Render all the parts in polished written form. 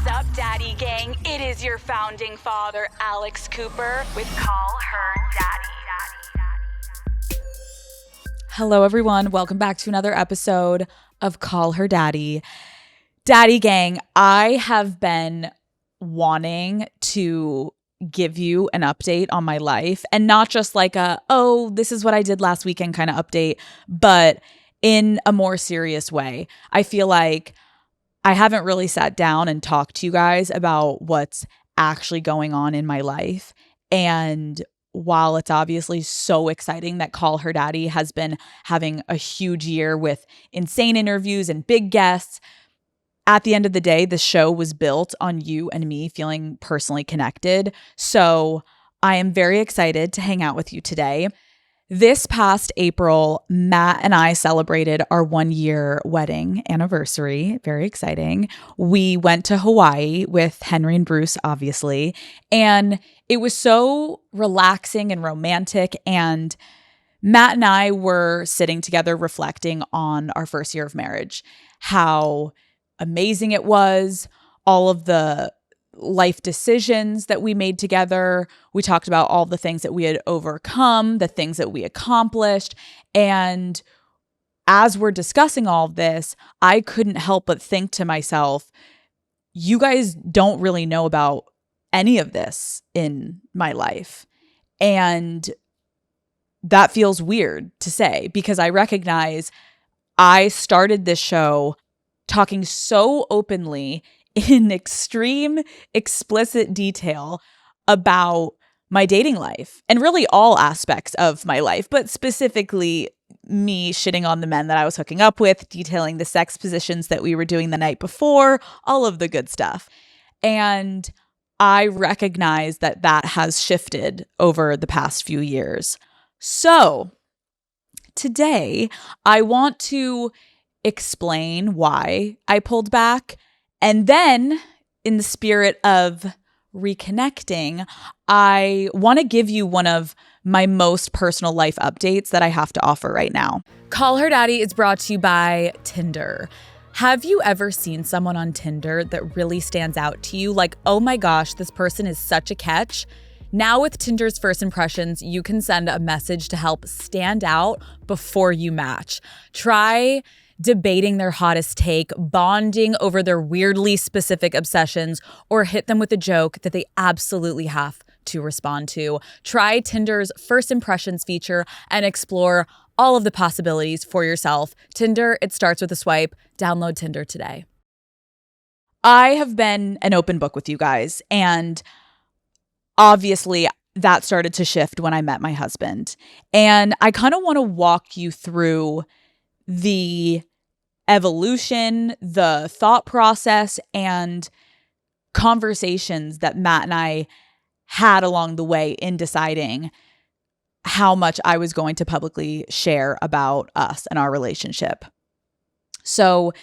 up, Daddy Gang? It is your founding father, Alex Cooper, with Call Her Daddy. Hello, everyone. Welcome back to another episode of Call Her Daddy. Daddy Gang, I have been wanting to give you an update on my life, and not just like this is what I did last weekend kind of update, but in a more serious way. I feel like I haven't really sat down and talked to you guys about what's actually going on in my life. And while it's obviously so exciting that Call Her Daddy has been having a huge year with insane interviews and big guests, at the end of the day, the show was built on you and me feeling personally connected. So I am very excited to hang out with you today. This past April, Matt and I celebrated our 1-year wedding anniversary. Very exciting. We went to Hawaii with Henry and Bruce, obviously, and it was so relaxing and romantic. And Matt and I were sitting together reflecting on our first year of marriage, how amazing it was, all of the life decisions that we made together. We talked about all the things that we had overcome, the things that we accomplished. And as we're discussing all of this, I couldn't help but think to myself, you guys don't really know about any of this in my life. And that feels weird to say, because I recognize I started this show talking so openly in extreme, explicit detail about my dating life and really all aspects of my life, but specifically me shitting on the men that I was hooking up with, detailing the sex positions that we were doing the night before, all of the good stuff. And I recognize that that has shifted over the past few years. So today, I want to explain why I pulled back. And then, in the spirit of reconnecting, I want to give you one of my most personal life updates that I have to offer right now. Call Her Daddy is brought to you by Tinder. Have you ever seen someone on Tinder that really stands out to you? Like, oh my gosh, this person is such a catch. Now with Tinder's First Impressions, you can send a message to help stand out before you match. Try debating their hottest take, bonding over their weirdly specific obsessions, or hit them with a joke that they absolutely have to respond to. Try Tinder's First Impressions feature and explore all of the possibilities for yourself. Tinder, it starts with a swipe. Download Tinder today. I have been an open book with you guys, and obviously that started to shift when I met my husband. And I kind of want to walk you through the evolution, the thought process, and conversations that Matt and I had along the way in deciding how much I was going to publicly share about us and our relationship. So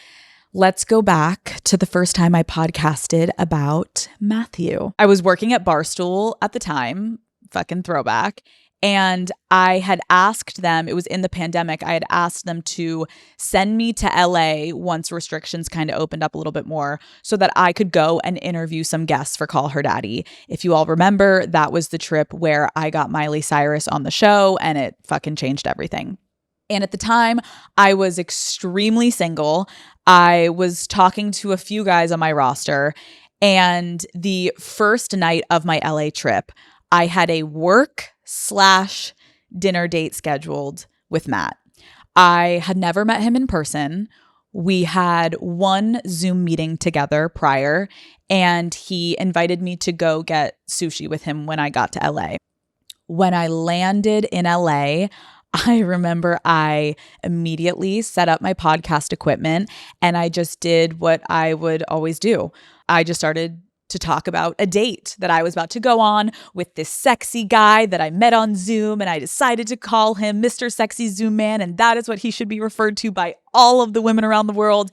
let's go back to the first time I podcasted about Matthew. I was working at Barstool at the time, fucking throwback. And I had asked them, it was in the pandemic, I had asked them to send me to LA once restrictions kind of opened up a little bit more so that I could go and interview some guests for Call Her Daddy. If you all remember, that was the trip where I got Miley Cyrus on the show and it fucking changed everything. And at the time, I was extremely single. I was talking to a few guys on my roster. And the first night of my LA trip, I had a work/dinner date scheduled with Matt. I had never met him in person. We had one Zoom meeting together prior, and he invited me to go get sushi with him when I got to LA. When I landed in LA, I remember I immediately set up my podcast equipment and I just did what I would always do. I just started to talk about a date that I was about to go on with this sexy guy that I met on Zoom, and I decided to call him Mr. Sexy Zoom Man, and that is what he should be referred to by all of the women around the world.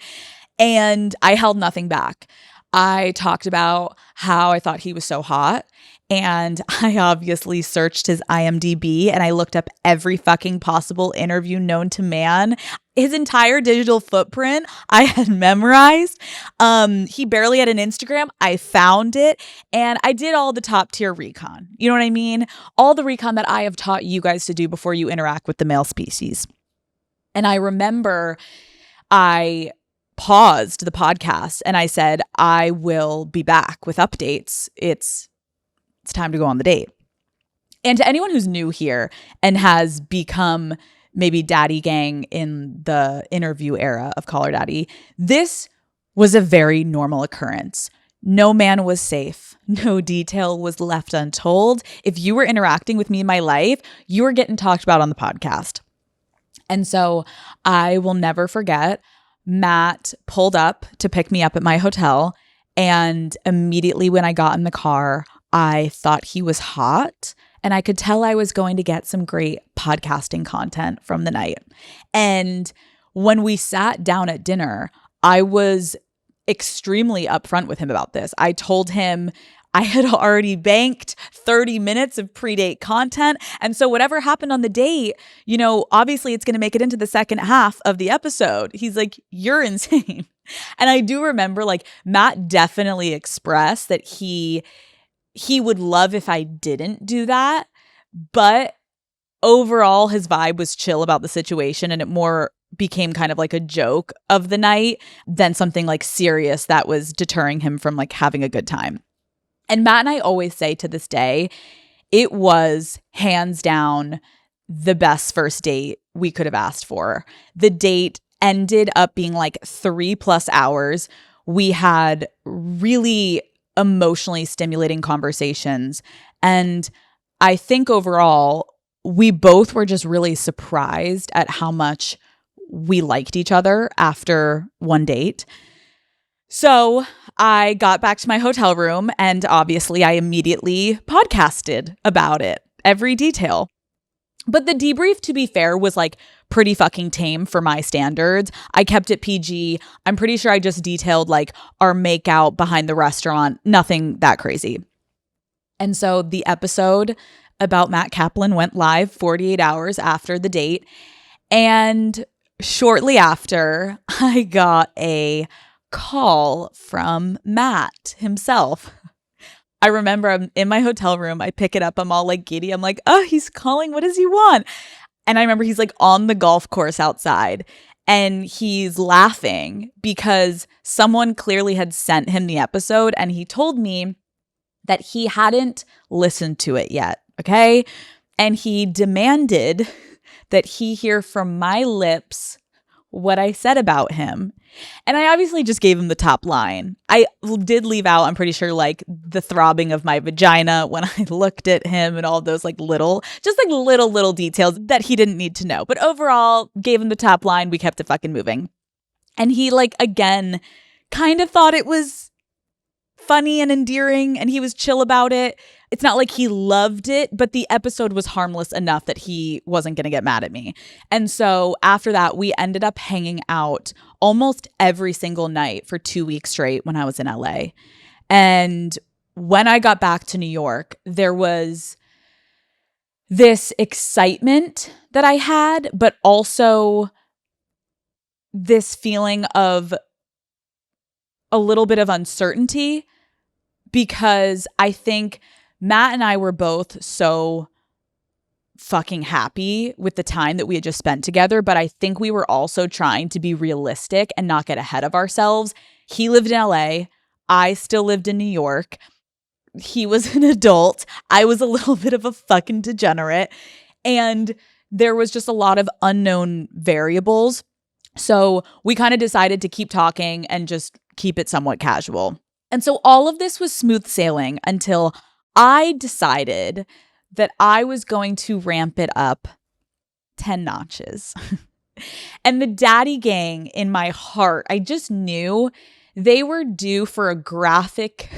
And I held nothing back. I talked about how I thought he was so hot And I obviously searched his IMDb and I looked up every fucking possible interview known to man. His entire digital footprint I had memorized. He barely had an Instagram. I found it and I did all the top tier recon. You know what I mean? All the recon that I have taught you guys to do before you interact with the male species. And I remember I paused the podcast and I said, I will be back with updates. It's time to go on the date. And to anyone who's new here and has become maybe daddy gang in the interview era of Call Her Daddy, this was a very normal occurrence. No man was safe. No detail was left untold. If you were interacting with me in my life, you were getting talked about on the podcast. And so I will never forget, Matt pulled up to pick me up at my hotel. And immediately when I got in the car, I thought he was hot. And I could tell I was going to get some great podcasting content from the night. And when we sat down at dinner, I was extremely upfront with him about this. I told him I had already banked 30 minutes of pre-date content. And so whatever happened on the date, you know, obviously it's going to make it into the second half of the episode. He's like, you're insane. And I do remember like Matt definitely expressed that he would love if I didn't do that. But overall, his vibe was chill about the situation and it more became kind of like a joke of the night than something like serious that was deterring him from like having a good time. And Matt and I always say to this day, it was hands down the best first date we could have asked for. The date ended up being like 3+ hours. We had really emotionally stimulating conversations. And I think overall, we both were just really surprised at how much we liked each other after one date. So I got back to my hotel room and obviously I immediately podcasted about it, every detail. But the debrief, to be fair, was like pretty fucking tame for my standards. I kept it PG. I'm pretty sure I just detailed like our makeout behind the restaurant, nothing that crazy. And so the episode about Matt Kaplan went live 48 hours after the date. And shortly after, I got a call from Matt himself. I remember I'm in my hotel room. I pick it up. I'm all like giddy. I'm like, oh, he's calling. What does he want? And I remember he's like on the golf course outside and he's laughing because someone clearly had sent him the episode and he told me that he hadn't listened to it yet. Okay. And he demanded that he hear from my lips what I said about him. And I obviously just gave him the top line. I did leave out, I'm pretty sure, like the throbbing of my vagina when I looked at him and all those like little details that he didn't need to know. But overall, gave him the top line. We kept it fucking moving. And he like, again, kind of thought it was funny and endearing and he was chill about it. It's not like he loved it, but the episode was harmless enough that he wasn't going to get mad at me. And so after that, we ended up hanging out almost every single night for 2 weeks straight when I was in LA. And when I got back to New York, there was this excitement that I had, but also this feeling of a little bit of uncertainty because I think Matt and I were both so fucking happy with the time that we had just spent together, but I think we were also trying to be realistic and not get ahead of ourselves. He lived in LA. I still lived in New York. He was an adult. I was a little bit of a fucking degenerate. And there was just a lot of unknown variables. So we kind of decided to keep talking and just keep it somewhat casual. And so all of this was smooth sailing until I decided that I was going to ramp it up 10 notches. And the daddy gang in my heart, I just knew they were due for a graphic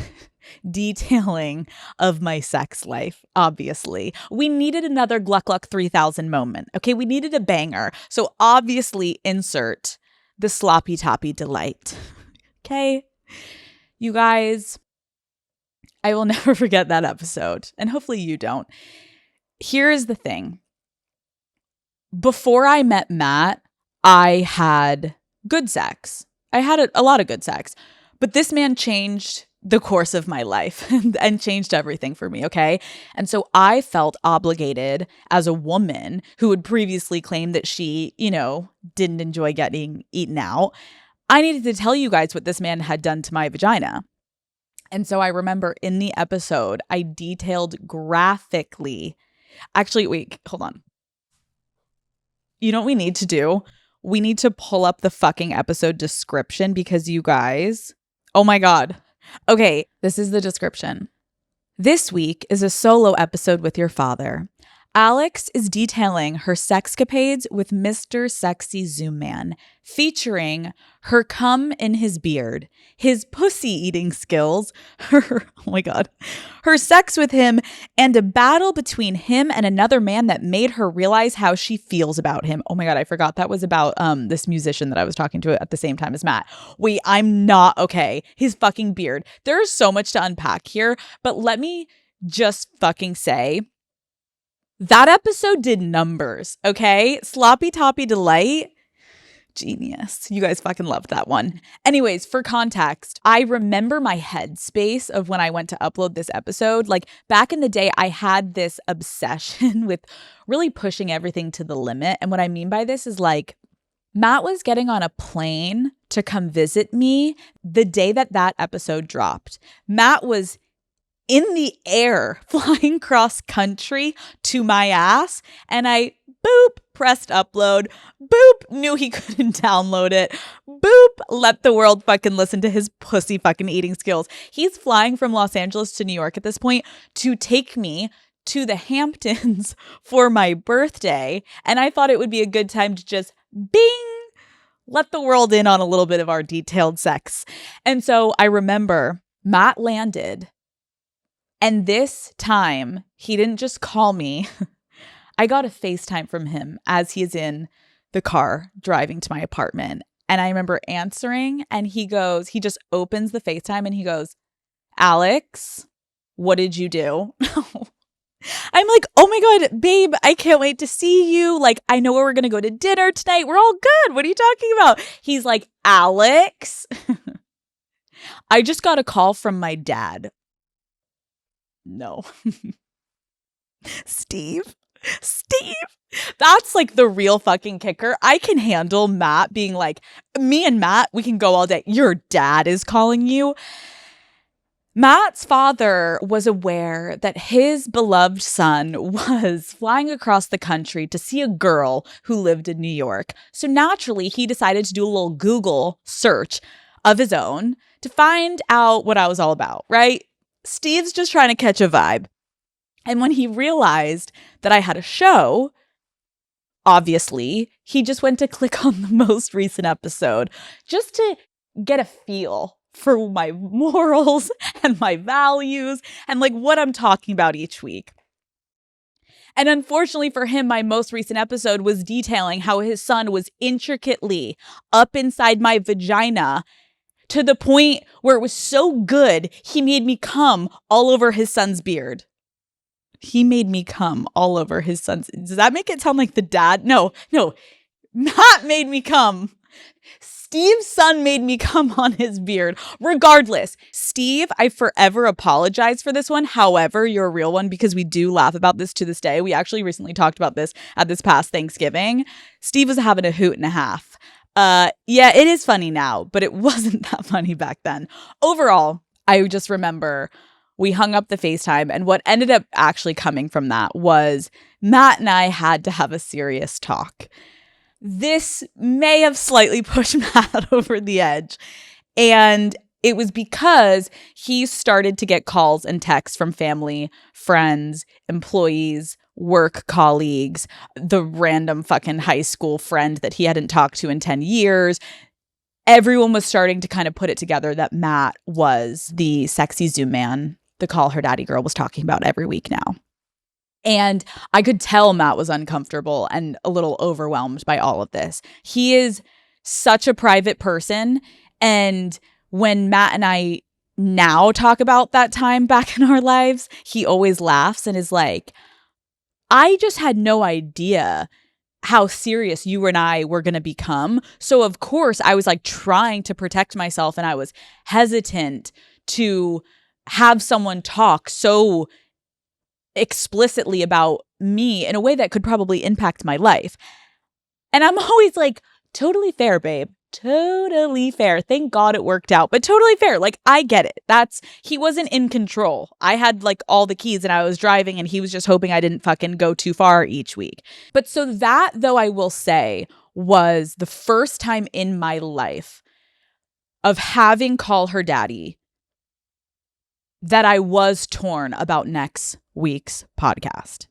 detailing of my sex life, obviously. We needed another Gluck Gluck 3000 moment. Okay, we needed a banger. So obviously insert the sloppy toppy delight. Okay, you guys, I will never forget that episode, and hopefully you don't. Here is the thing. Before I met Matt, I had good sex. I had a lot of good sex. But this man changed the course of my life and changed everything for me, okay? And so I felt obligated as a woman who had previously claimed that she, didn't enjoy getting eaten out. I needed to tell you guys what this man had done to my vagina. And so I remember in the episode, I detailed graphically. Actually, wait, hold on. You know what we need to do? We need to pull up the fucking episode description because you guys, oh my God. Okay, this is the description. This week is a solo episode with your father. Alex is detailing her sexcapades with Mr. Sexy Zoom Man, featuring her cum in his beard, his pussy eating skills, her sex with him, and a battle between him and another man that made her realize how she feels about him. Oh my God, I forgot that was about this musician that I was talking to at the same time as Matt. Wait, I'm not okay. His fucking beard. There's so much to unpack here, but let me just fucking say, that episode did numbers, okay? Sloppy Toppy Delight. Genius. You guys fucking loved that one. Anyways, for context, I remember my headspace of when I went to upload this episode. Like back in the day, I had this obsession with really pushing everything to the limit. And what I mean by this is like, Matt was getting on a plane to come visit me the day that episode dropped. Matt was in the air, flying cross country to my ass. And I, pressed upload. Knew he couldn't download it. Let the world fucking listen to his pussy fucking eating skills. He's flying from Los Angeles to New York at this point to take me to the Hamptons for my birthday. And I thought it would be a good time to just bing, let the world in on a little bit of our detailed sex. And so I remember Matt landed. And this time, he didn't just call me. I got a FaceTime from him as he is in the car driving to my apartment. And I remember answering, and he just opens the FaceTime and he goes, Alex, what did you do? I'm like, oh my God, babe, I can't wait to see you. Like, I know where we're going to go to dinner tonight. We're all good. What are you talking about? He's like, Alex, I just got a call from my dad. No. Steve, that's like the real fucking kicker. I can handle Matt being like, me and Matt, we can go all day. Your dad is calling you. Matt's father was aware that his beloved son was flying across the country to see a girl who lived in New York. So naturally, he decided to do a little Google search of his own to find out what I was all about, right? Steve's just trying to catch a vibe. And when he realized that I had a show, obviously, he just went to click on the most recent episode just to get a feel for my morals and my values and like what I'm talking about each week. And unfortunately for him, my most recent episode was detailing how his son was intricately up inside my vagina to the point where it was so good, he made me cum all over his son's beard. He made me cum all over his son's. Does that make it sound like the dad? No. Matt made me cum. Steve's son made me cum on his beard. Regardless, Steve, I forever apologize for this one. However, you're a real one because we do laugh about this to this day. We actually recently talked about this at this past Thanksgiving. Steve was having a hoot and a half. Yeah, it is funny now, but it wasn't that funny back then. Overall, I just remember we hung up the FaceTime, and what ended up actually coming from that was Matt and I had to have a serious talk. This may have slightly pushed Matt over the edge, and it was because he started to get calls and texts from family, friends, employees, work colleagues, the random fucking high school friend that he hadn't talked to in 10 years. Everyone was starting to kind of put it together that Matt was the sexy Zoom man the Call Her Daddy girl was talking about every week now. And I could tell Matt was uncomfortable and a little overwhelmed by all of this. He is such a private person. And when Matt and I now talk about that time back in our lives, he always laughs and is like, I just had no idea how serious you and I were going to become. So of course I was like trying to protect myself, and I was hesitant to have someone talk so explicitly about me in a way that could probably impact my life. And I'm always like, totally fair, babe. Totally fair. Thank God it worked out, but totally fair. Like, I get it. He wasn't in control. I had like all the keys and I was driving, and he was just hoping I didn't fucking go too far each week. But so that, though, I will say, was the first time in my life of having Call Her Daddy that I was torn about next week's podcast.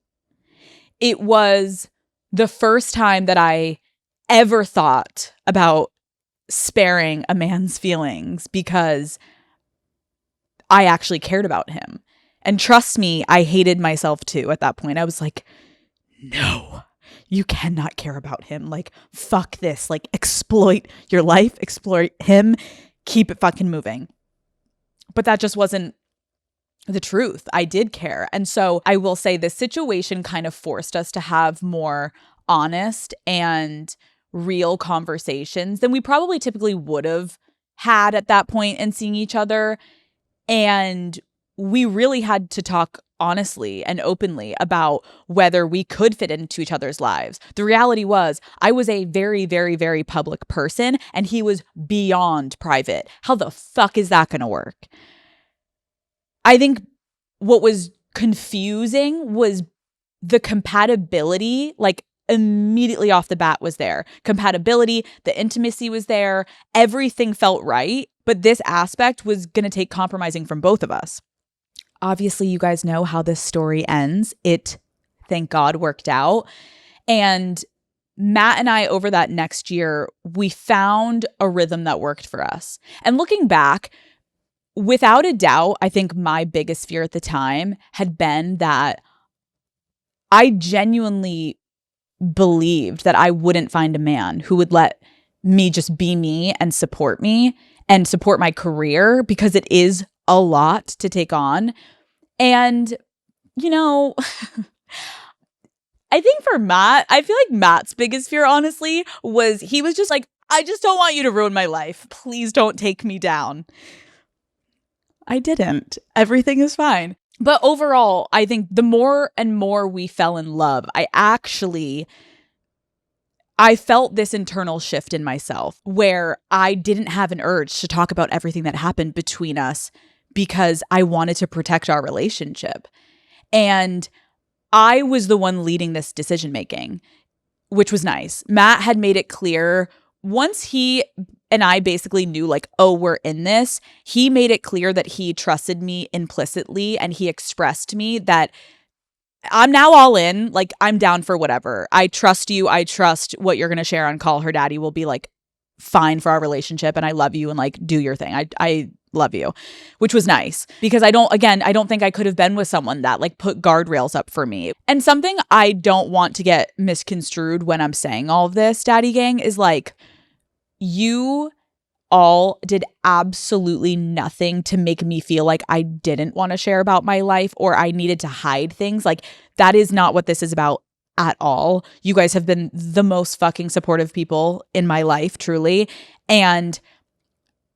It was the first time that I ever thought about sparing a man's feelings because I actually cared about him. And trust me, I hated myself too at that point. I was like, no, you cannot care about him. Like, fuck this. Like, exploit your life, exploit him, keep it fucking moving. But that just wasn't the truth. I did care. And so I will say this situation kind of forced us to have more honest and real conversations than we probably typically would have had at that point in seeing each other. And we really had to talk honestly and openly about whether we could fit into each other's lives. The reality was I was a very, very, very public person, and he was beyond private. How the fuck is that going to work? I think what was confusing was the compatibility, like immediately off the bat was there. Compatibility, the intimacy was there. Everything felt right. But this aspect was going to take compromising from both of us. Obviously, you guys know how this story ends. It, thank God, worked out. And Matt and I, over that next year, we found a rhythm that worked for us. And looking back, without a doubt, I think my biggest fear at the time had been that I genuinely believed that I wouldn't find a man who would let me just be me and support my career, because it is a lot to take on. And, you know, I think for Matt, I feel like Matt's biggest fear, honestly, was he was just like, I just don't want you to ruin my life. Please don't take me down. I didn't. Everything is fine. But overall, I think the more and more we fell in love, I felt this internal shift in myself where I didn't have an urge to talk about everything that happened between us because I wanted to protect our relationship. And I was the one leading this decision making, which was nice. Matt had made it clear once he and I basically knew like, oh, we're in this. He made it clear that he trusted me implicitly, and he expressed to me that I'm now all in. Like, I'm down for whatever. I trust you. I trust what you're going to share on Call Her Daddy will be like fine for our relationship, and I love you, and like do your thing. I love you, which was nice because I don't think I could have been with someone that like put guardrails up for me. And something I don't want to get misconstrued when I'm saying all of this, Daddy Gang, is like, you all did absolutely nothing to make me feel like I didn't want to share about my life or I needed to hide things. Like, that is not what this is about at all. You guys have been the most fucking supportive people in my life, truly. And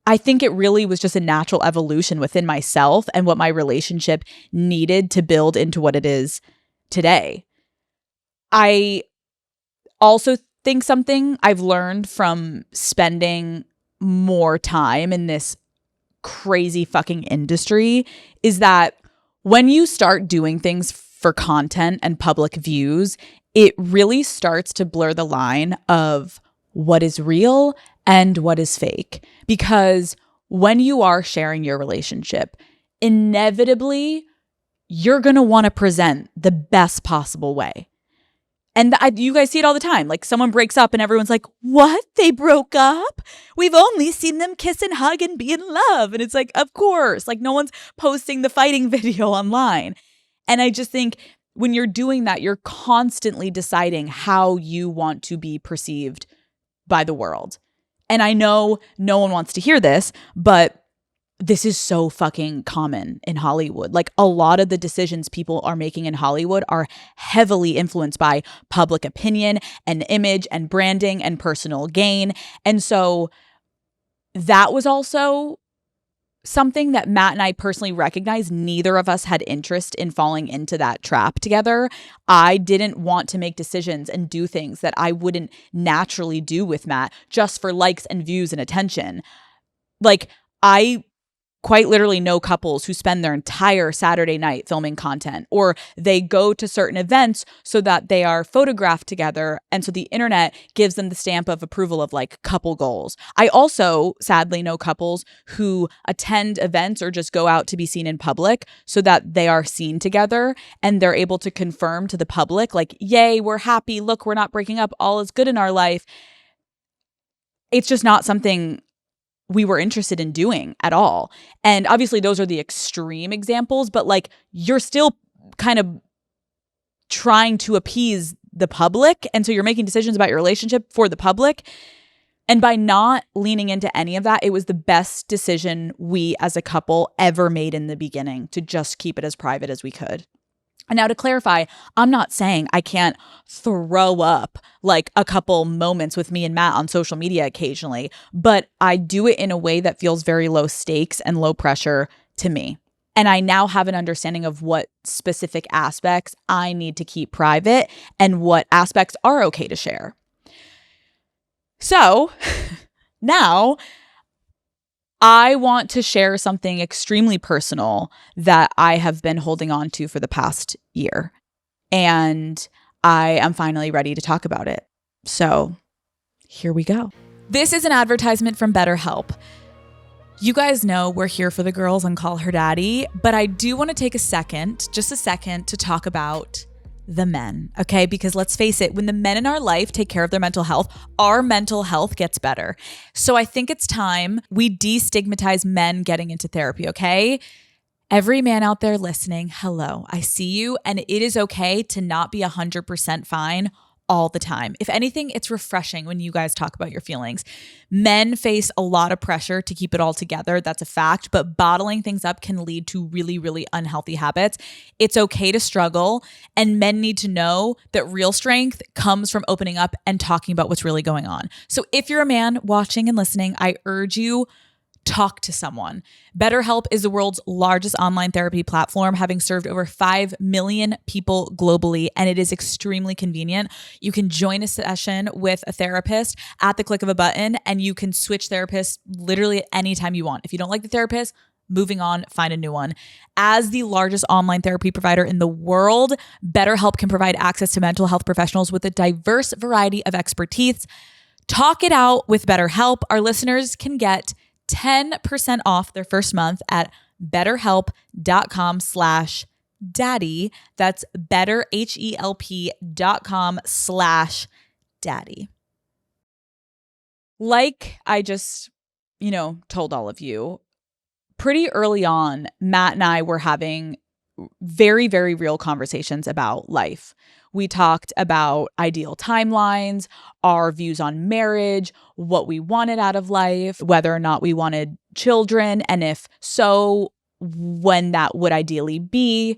I think it really was just a natural evolution within myself and what my relationship needed to build into what it is today. I also think something I've learned from spending more time in this crazy fucking industry is that when you start doing things for content and public views, it really starts to blur the line of what is real and what is fake. Because when you are sharing your relationship, inevitably, you're going to want to present the best possible way. And you guys see it all the time. Like, someone breaks up and everyone's like, what? They broke up? We've only seen them kiss and hug and be in love. And it's like, of course. Like, no one's posting the fighting video online. And I just think when you're doing that, you're constantly deciding how you want to be perceived by the world. And I know no one wants to hear this, but this is so fucking common in Hollywood. Like a lot of the decisions people are making in Hollywood are heavily influenced by public opinion and image and branding and personal gain. And so that was also something that Matt and I personally recognized. Neither of us had interest in falling into that trap together. I didn't want to make decisions and do things that I wouldn't naturally do with Matt just for likes and views and attention. Like, I quite literally know couples who spend their entire Saturday night filming content, or they go to certain events so that they are photographed together. And so the internet gives them the stamp of approval of like couple goals. I also sadly know couples who attend events or just go out to be seen in public so that they are seen together and they're able to confirm to the public, like, yay, we're happy. Look, we're not breaking up. All is good in our life. It's just not something we were interested in doing at all. And obviously those are the extreme examples, but like you're still kind of trying to appease the public. And so you're making decisions about your relationship for the public. And by not leaning into any of that, it was the best decision we as a couple ever made in the beginning, to just keep it as private as we could. And now to clarify, I'm not saying I can't throw up like a couple moments with me and Matt on social media occasionally, but I do it in a way that feels very low stakes and low pressure to me. And I now have an understanding of what specific aspects I need to keep private and what aspects are okay to share. So now I want to share something extremely personal that I have been holding on to for the past year. And I am finally ready to talk about it. So here we go. This is an advertisement from BetterHelp. You guys know we're here for the girls on Call Her Daddy, but I do want to take a second, just a second, to talk about the men, okay? Because let's face it, when the men in our life take care of their mental health, our mental health gets better. So I think it's time we destigmatize men getting into therapy, okay? Every man out there listening, hello, I see you, and it is okay to not be 100% fine all the time. If anything, it's refreshing when you guys talk about your feelings. Men face a lot of pressure to keep it all together. That's a fact, but bottling things up can lead to really, really unhealthy habits. It's okay to struggle, and men need to know that real strength comes from opening up and talking about what's really going on. So if you're a man watching and listening, I urge you, talk to someone. BetterHelp is the world's largest online therapy platform, having served over 5 million people globally, and it is extremely convenient. You can join a session with a therapist at the click of a button, and you can switch therapists literally at any time you want. If you don't like the therapist, moving on, find a new one. As the largest online therapy provider in the world, BetterHelp can provide access to mental health professionals with a diverse variety of expertise. Talk it out with BetterHelp. Our listeners can get 10% off their first month at betterhelp.com/daddy. That's betterhelp.com/daddy. Like I just, told all of you, pretty early on, Matt and I were having very, very real conversations about life. We talked about ideal timelines, our views on marriage, what we wanted out of life, whether or not we wanted children, and if so, when that would ideally be.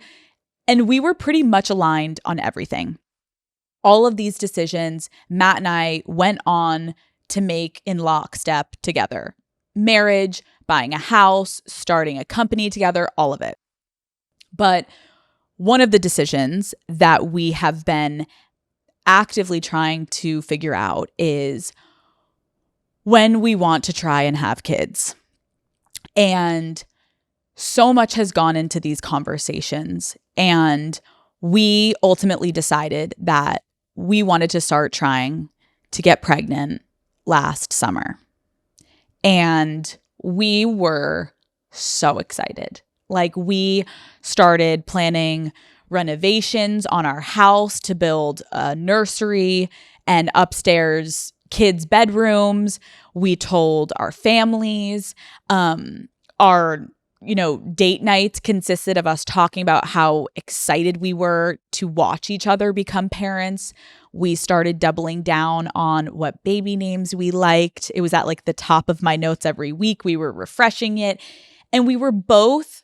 And we were pretty much aligned on everything. All of these decisions, Matt and I went on to make in lockstep together. Marriage, buying a house, starting a company together, all of it. But one of the decisions that we have been actively trying to figure out is when we want to try and have kids. And so much has gone into these conversations. And we ultimately decided that we wanted to start trying to get pregnant last summer. And we were so excited. Like, we started planning renovations on our house to build a nursery and upstairs kids' bedrooms. We told our families. Our date nights consisted of us talking about how excited we were to watch each other become parents. We started doubling down on what baby names we liked. It was at like the top of my notes every week. We were refreshing it. And we were both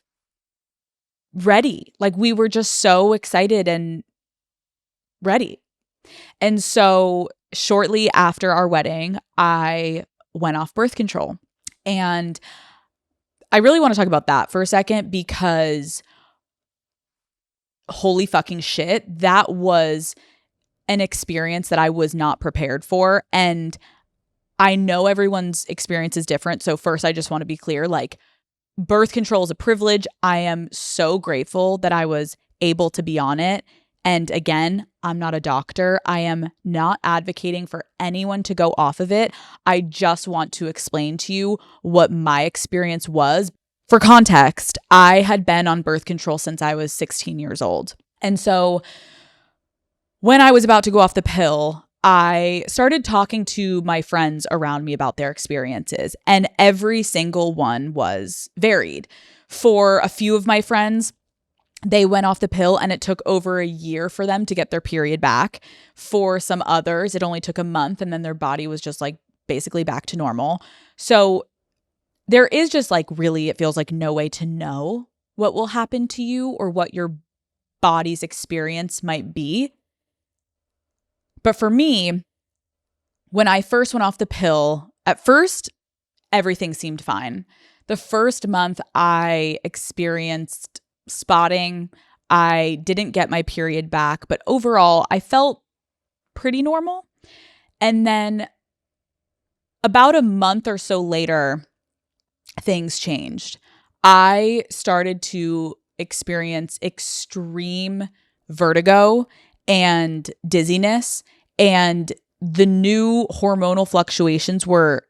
ready. Like we were just so excited and ready. And so shortly after our wedding, I went off birth control. And I really want to talk about that for a second because holy fucking shit, that was an experience that I was not prepared for. And I know everyone's experience is different. So first, I just want to be clear, like birth control is a privilege. I am so grateful that I was able to be on it. And again, I'm not a doctor. I am not advocating for anyone to go off of it. I just want to explain to you what my experience was. For context, I had been on birth control since I was 16 years old. And so when I was about to go off the pill, I started talking to my friends around me about their experiences, and every single one was varied. For a few of my friends, they went off the pill and it took over a year for them to get their period back. For some others, it only took a month and then their body was just like basically back to normal. So there is just like really, it feels like no way to know what will happen to you or what your body's experience might be. But for me, when I first went off the pill, at first, everything seemed fine. The first month I experienced spotting. I didn't get my period back, but overall, I felt pretty normal. And then about a month or so later, things changed. I started to experience extreme vertigo and dizziness, and the new hormonal fluctuations were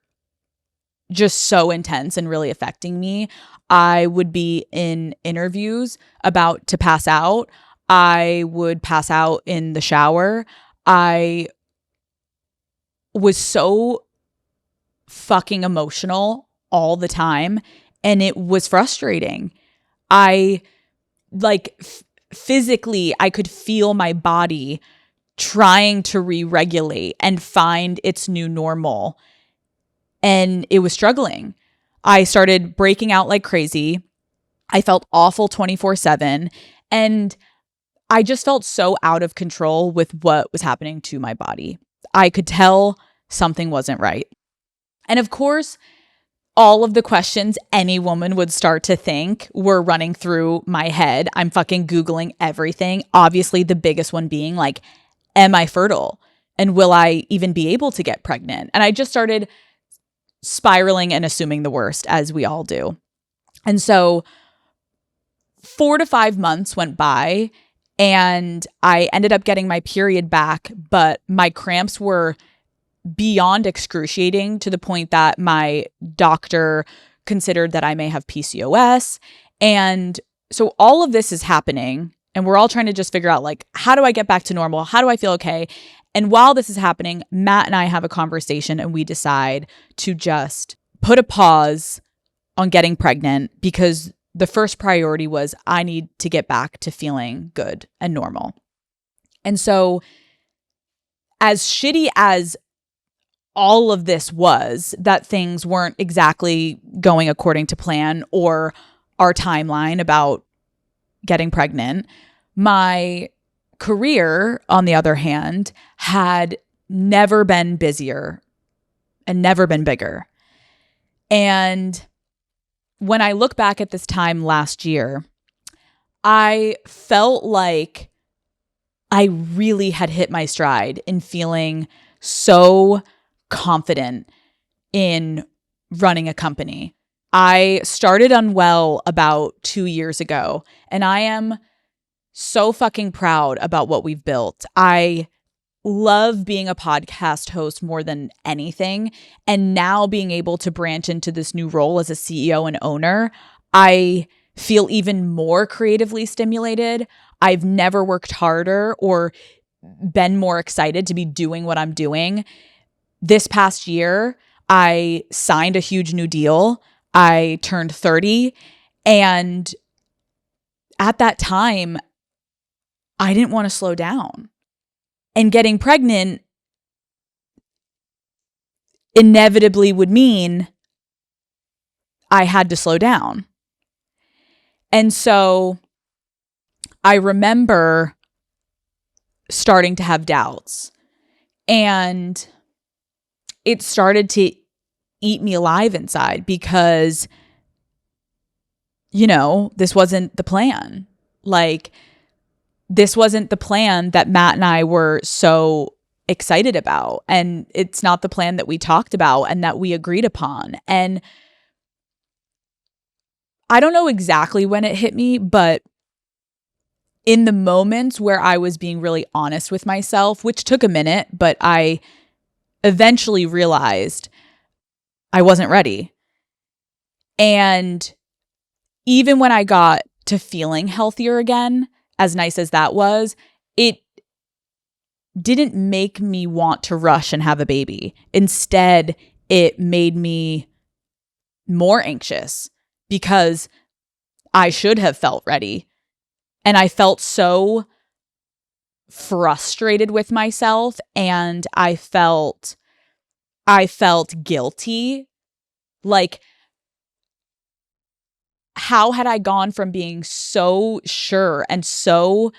just so intense and really affecting me. I would be in interviews about to pass out. I would pass out in the shower. I was so fucking emotional all the time, and it was frustrating. I like physically, I could feel my body trying to re-regulate and find its new normal. And it was struggling. I started breaking out like crazy. I felt awful 24/7. And I just felt so out of control with what was happening to my body. I could tell something wasn't right. And of course, all of the questions any woman would start to think were running through my head. I'm fucking Googling everything. Obviously, the biggest one being like, am I fertile? And will I even be able to get pregnant? And I just started spiraling and assuming the worst, as we all do. And so 4 to 5 months went by and I ended up getting my period back, but my cramps were beyond excruciating to the point that my doctor considered that I may have PCOS. And so all of this is happening and we're all trying to just figure out like, how do I get back to normal? How do I feel okay? And while this is happening, Matt and I have a conversation and we decide to just put a pause on getting pregnant because the first priority was I need to get back to feeling good and normal. And so as shitty as all of this was, that things weren't exactly going according to plan or our timeline about getting pregnant, my career, on the other hand, had never been busier and never been bigger. And when I look back at this time last year, I felt like I really had hit my stride in feeling so confident in running a company. I started unwell about 2 years ago, and I am so fucking proud about what we've built. I love being a podcast host more than anything. And now being able to branch into this new role as a CEO and owner, I feel even more creatively stimulated. I've never worked harder or been more excited to be doing what I'm doing. This past year, I signed a huge new deal. I turned 30. And at that time, I didn't want to slow down. And getting pregnant inevitably would mean I had to slow down. And so I remember starting to have doubts, and it started to eat me alive inside because, this wasn't the plan. Like, this wasn't the plan that Matt and I were so excited about. And it's not the plan that we talked about and that we agreed upon. And I don't know exactly when it hit me, but in the moments where I was being really honest with myself, which took a minute, but I eventually realized I wasn't ready. And even when I got to feeling healthier again, as nice as that was, it didn't make me want to rush and have a baby. Instead, it made me more anxious because I should have felt ready. And I felt so frustrated with myself, and I felt guilty. Like, how had I gone from being so sure and so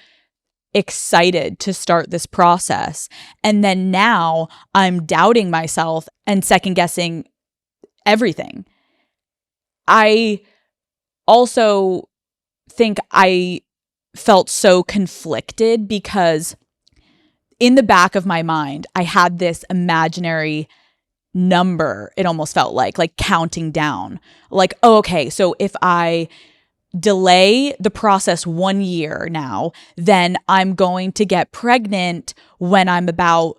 excited to start this process, and then now I'm doubting myself and second guessing everything? I also think I felt so conflicted because in the back of my mind, I had this imaginary number. It almost felt like counting down. Like, oh, okay, so if I delay the process 1 year now, then I'm going to get pregnant when I'm about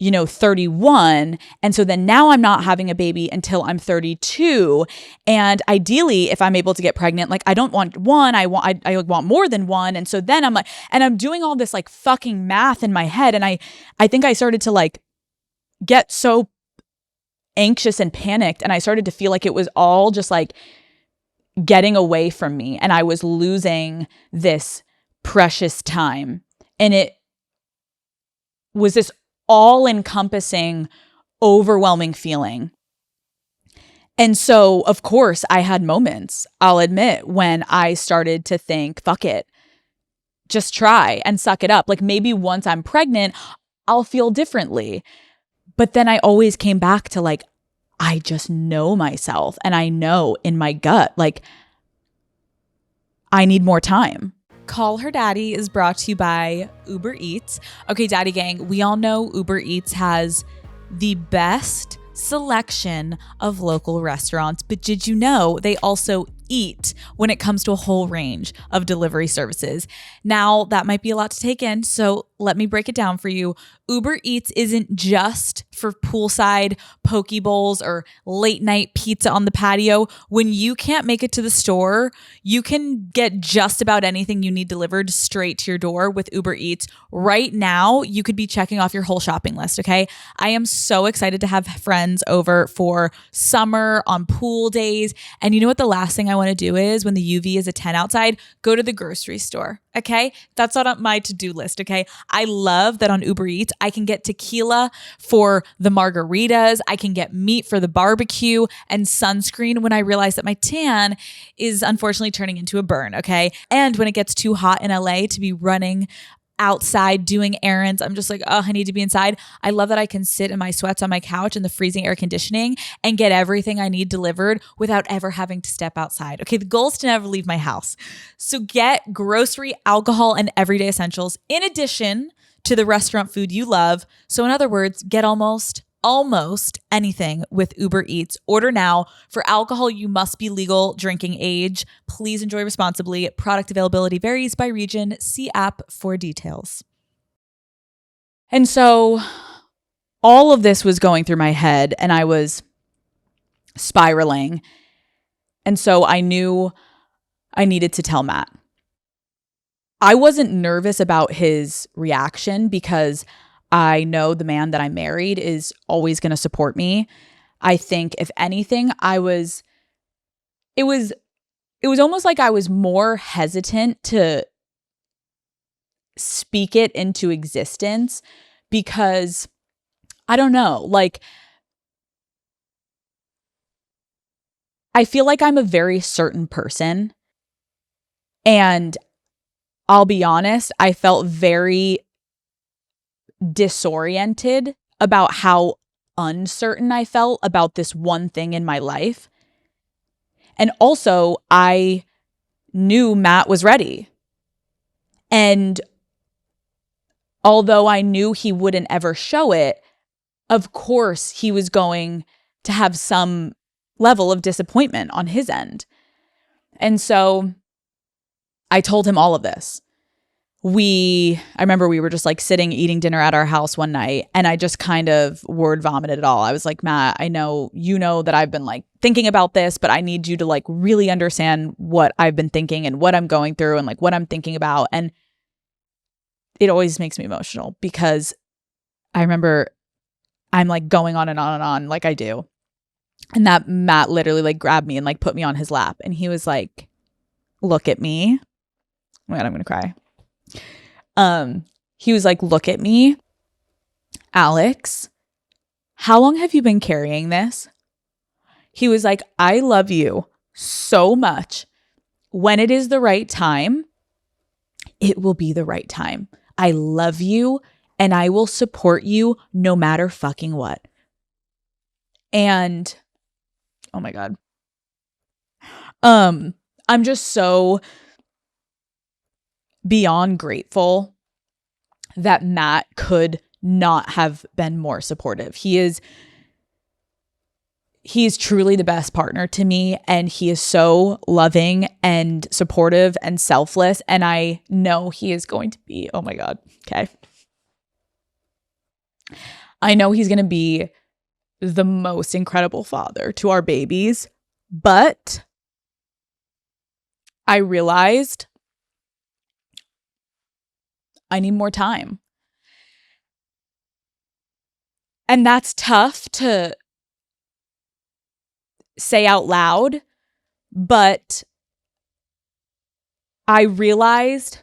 31. And so then now I'm not having a baby until I'm 32. And ideally, if I'm able to get pregnant, like, I don't want one, I want more than one. And so then I'm like, and I'm doing all this like fucking math in my head. And I think I started to like get so anxious and panicked. And I started to feel like it was all just like getting away from me. And I was losing this precious time. And it was this all-encompassing, overwhelming feeling. And so, of course, I had moments, I'll admit, when I started to think, fuck it, just try and suck it up. Like, maybe once I'm pregnant, I'll feel differently. But then I always came back to like, I just know myself, and I know in my gut, like, I need more time. Call Her Daddy is brought to you by Uber Eats. Okay, Daddy Gang, we all know Uber Eats has the best selection of local restaurants, but did you know they also eat when it comes to a whole range of delivery services? Now, that might be a lot to take in, so let me break it down for you. Uber Eats isn't just for poolside poke bowls or late night pizza on the patio. When you can't make it to the store, you can get just about anything you need delivered straight to your door with Uber Eats. Right now, you could be checking off your whole shopping list, okay? I am so excited to have friends over for summer on pool days. And you know what the last thing I want to do is, when the UV is a 10 outside, go to the grocery store, okay? That's not on my to-do list, okay? I love that on Uber Eats, I can get tequila for the margaritas, I can get meat for the barbecue, and sunscreen when I realize that my tan is unfortunately turning into a burn, okay? And when it gets too hot in LA to be running outside doing errands, I'm just like, oh, I need to be inside. I love that I can sit in my sweats on my couch in the freezing air conditioning and get everything I need delivered without ever having to step outside. Okay, the goal is to never leave my house. So get grocery, alcohol, and everyday essentials in addition to the restaurant food you love. So in other words, get almost anything with Uber Eats. Order now. For alcohol, you must be legal drinking age. Please enjoy responsibly. Product availability varies by region. See app for details. And so all of this was going through my head, and I was spiraling. And so I knew I needed to tell Matt. I wasn't nervous about his reaction because I know the man that I married is always going to support me. I think if anything, it was almost like I was more hesitant to speak it into existence because I don't know, like, I feel like I'm a very certain person, And I'll be honest, I felt very disoriented about how uncertain I felt about this one thing in my life. And also, I knew Matt was ready. And although I knew he wouldn't ever show it, of course he was going to have some level of disappointment on his end. And so I told him all of this. I remember we were just like sitting eating dinner at our house one night, and I just kind of word vomited it all. I was like, Matt, I know you know that I've been like thinking about this, but I need you to like really understand what I've been thinking and what I'm going through and like what I'm thinking about. And it always makes me emotional because I remember I'm like going on and on and on like I do. And that Matt literally like grabbed me and like put me on his lap, and he was like, look at me. Oh my God, I'm going to cry. He was like, look at me, Alex, how long have you been carrying this? He was like, I love you so much. When it is the right time, it will be the right time. I love you and I will support you no matter fucking what. And oh my God. I'm just so beyond grateful that Matt could not have been more supportive. He is truly the best partner to me, and he is so loving and supportive and selfless, and I know he is going to be, oh my God, okay. I know he's going to be the most incredible father to our babies, but I realized I need more time. And that's tough to say out loud, but I realized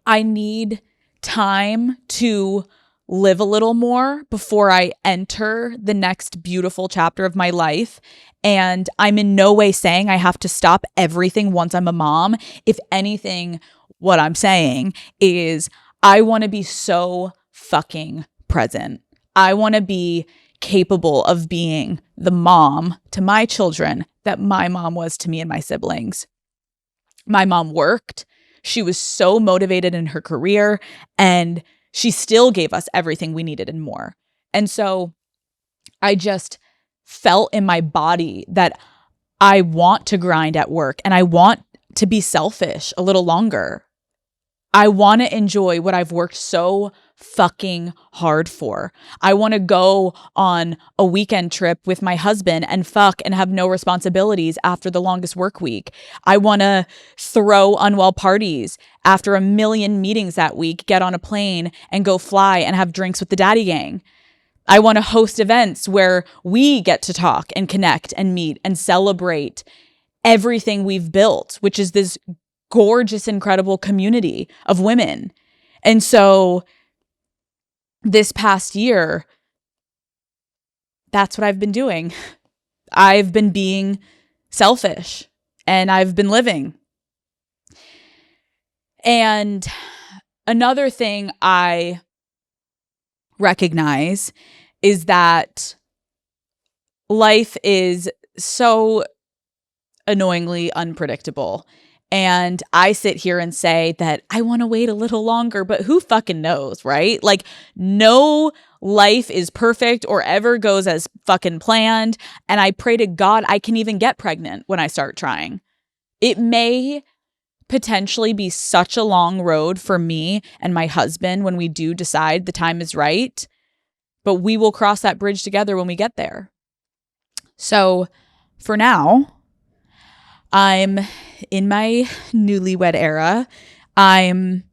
I need time to live a little more before I enter the next beautiful chapter of my life. And I'm in no way saying I have to stop everything once I'm a mom. If anything, what I'm saying is I want to be so fucking present. I want to be capable of being the mom to my children that my mom was to me and my siblings. My mom worked. She was so motivated in her career, and she still gave us everything we needed and more. And so I just felt in my body that I want to grind at work and I want to be selfish a little longer. I want to enjoy what I've worked so fucking hard for. I want to go on a weekend trip with my husband and fuck and have no responsibilities after the longest work week. I want to throw unwell parties after a million meetings that week, get on a plane and go fly and have drinks with the daddy gang. I want to host events where we get to talk and connect and meet and celebrate everything we've built, which is this gorgeous, incredible community of women. And so this past year, that's what I've been doing. I've been being selfish and I've been living. And another thing I recognize is that life is so annoyingly unpredictable. And I sit here and say that I want to wait a little longer, but who fucking knows, right? Like, no life is perfect or ever goes as fucking planned. And I pray to God I can even get pregnant when I start trying. It may potentially be such a long road for me and my husband when we do decide the time is right, but we will cross that bridge together when we get there. So for now, I'm in my newlywed era. I'm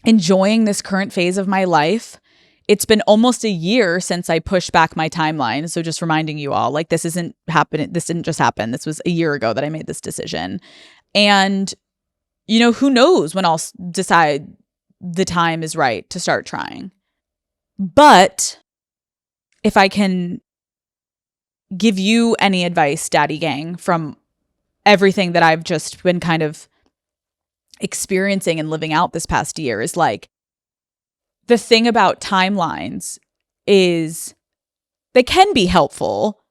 enjoying this current phase of my life. It's been almost a year since I pushed back my timeline. So just reminding you all, like, this isn't happening. This didn't just happen. This was a year ago that I made this decision. And, you know, who knows when I'll decide the time is right to start trying. But if I can give you any advice, Daddy Gang, from everything that I've just been kind of experiencing and living out this past year is like, the thing about timelines is they can be helpful,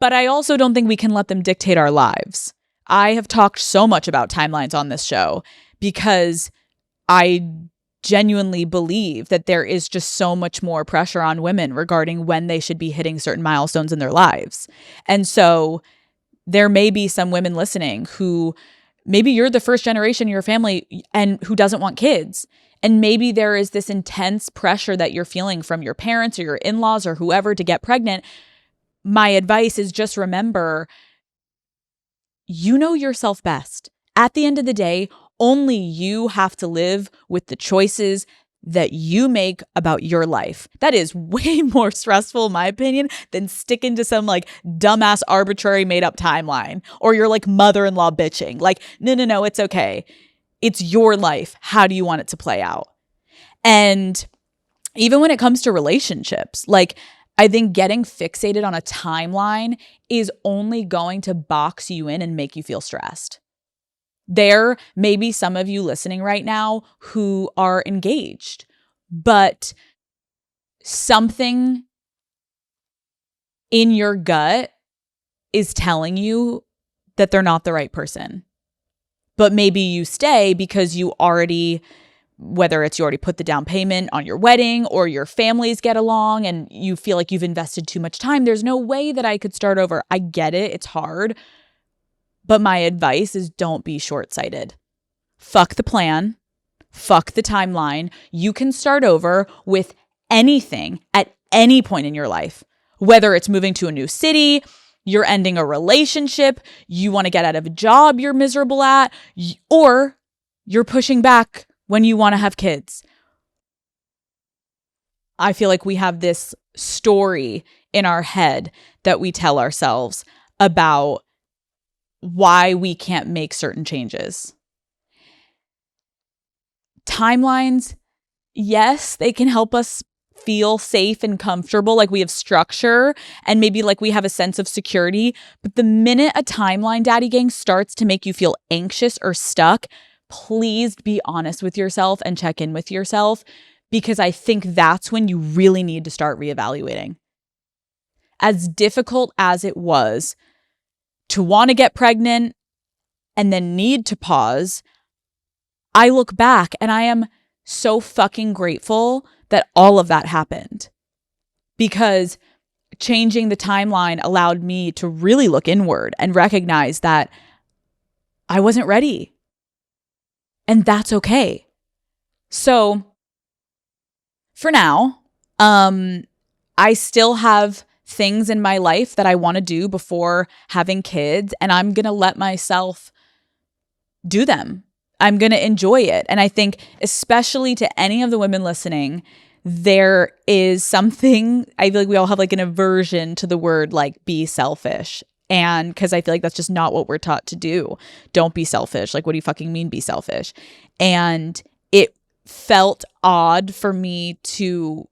but I also don't think we can let them dictate our lives. I have talked so much about timelines on this show because I genuinely believe that there is just so much more pressure on women regarding when they should be hitting certain milestones in their lives. And so there may be some women listening who maybe you're the first generation in your family and who doesn't want kids. And maybe there is this intense pressure that you're feeling from your parents or your in-laws or whoever to get pregnant. My advice is just remember, you know yourself best. At the end of the day, only you have to live with the choices that you make about your life. That is way more stressful, in my opinion, than sticking to some like dumbass arbitrary made up timeline or your like mother-in-law bitching. Like, no, it's okay. It's your life. How do you want it to play out? And even when it comes to relationships, like I think getting fixated on a timeline is only going to box you in and make you feel stressed. There may be some of you listening right now who are engaged, but something in your gut is telling you that they're not the right person. But maybe you stay because you already, whether it's you already put the down payment on your wedding or your families get along and you feel like you've invested too much time. There's no way that I could start over. I get it. It's hard. But my advice is don't be short-sighted. Fuck the plan. Fuck the timeline. You can start over with anything at any point in your life, whether it's moving to a new city, you're ending a relationship, you want to get out of a job you're miserable at, or you're pushing back when you want to have kids. I feel like we have this story in our head that we tell ourselves about why we can't make certain changes. Timelines, yes, they can help us feel safe and comfortable, like we have structure and maybe like we have a sense of security. But the minute a timeline, Daddy Gang, starts to make you feel anxious or stuck, please be honest with yourself and check in with yourself, because I think that's when you really need to start reevaluating. As difficult as it was to want to get pregnant and then need to pause, I look back and I am so fucking grateful that all of that happened, because changing the timeline allowed me to really look inward and recognize that I wasn't ready. And that's okay. So for now, I still have things in my life that I want to do before having kids, and I'm going to let myself do them. I'm going to enjoy it. And I think especially to any of the women listening, there is something, I feel like we all have like an aversion to the word like be selfish. And because I feel like that's just not what we're taught to do. Don't be selfish. Like, what do you fucking mean be selfish? And it felt odd for me to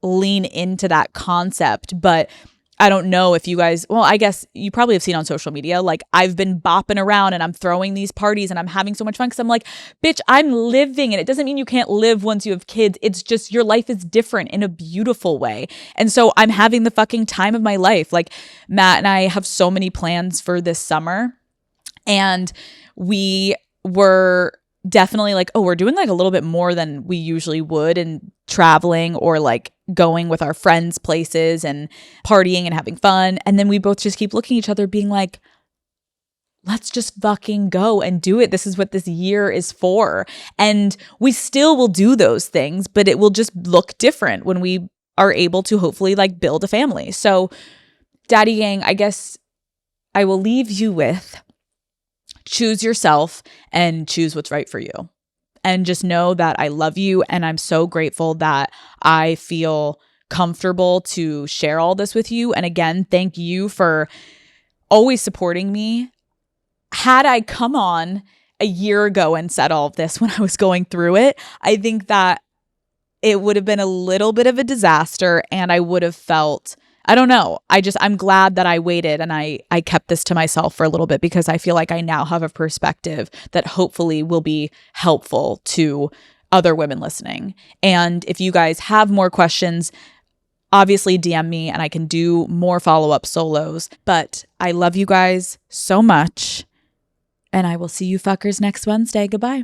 lean into that concept, but I don't know if you guys, well, I guess you probably have seen on social media, like I've been bopping around and I'm throwing these parties and I'm having so much fun because I'm like, bitch, I'm living. And it doesn't mean you can't live once you have kids. It's just your life is different in a beautiful way. And so I'm having the fucking time of my life. Like Matt and I have so many plans for this summer, and we were definitely like, oh, we're doing like a little bit more than we usually would, and traveling or like going with our friends places and partying and having fun. And then we both just keep looking at each other being like, let's just fucking go and do it. This is what this year is for. And we still will do those things, but it will just look different when we are able to hopefully like build a family. So Daddy Gang, I guess I will leave you with choose yourself and choose what's right for you. And just know that I love you, and I'm so grateful that I feel comfortable to share all this with you. And again, thank you for always supporting me. Had I come on a year ago and said all of this when I was going through it, I think that it would have been a little bit of a disaster, and I would have felt I don't know. I'm glad that I waited and I kept this to myself for a little bit because I feel like I now have a perspective that hopefully will be helpful to other women listening. And if you guys have more questions, obviously DM me and I can do more follow-up solos. But I love you guys so much. And I will see you fuckers next Wednesday. Goodbye.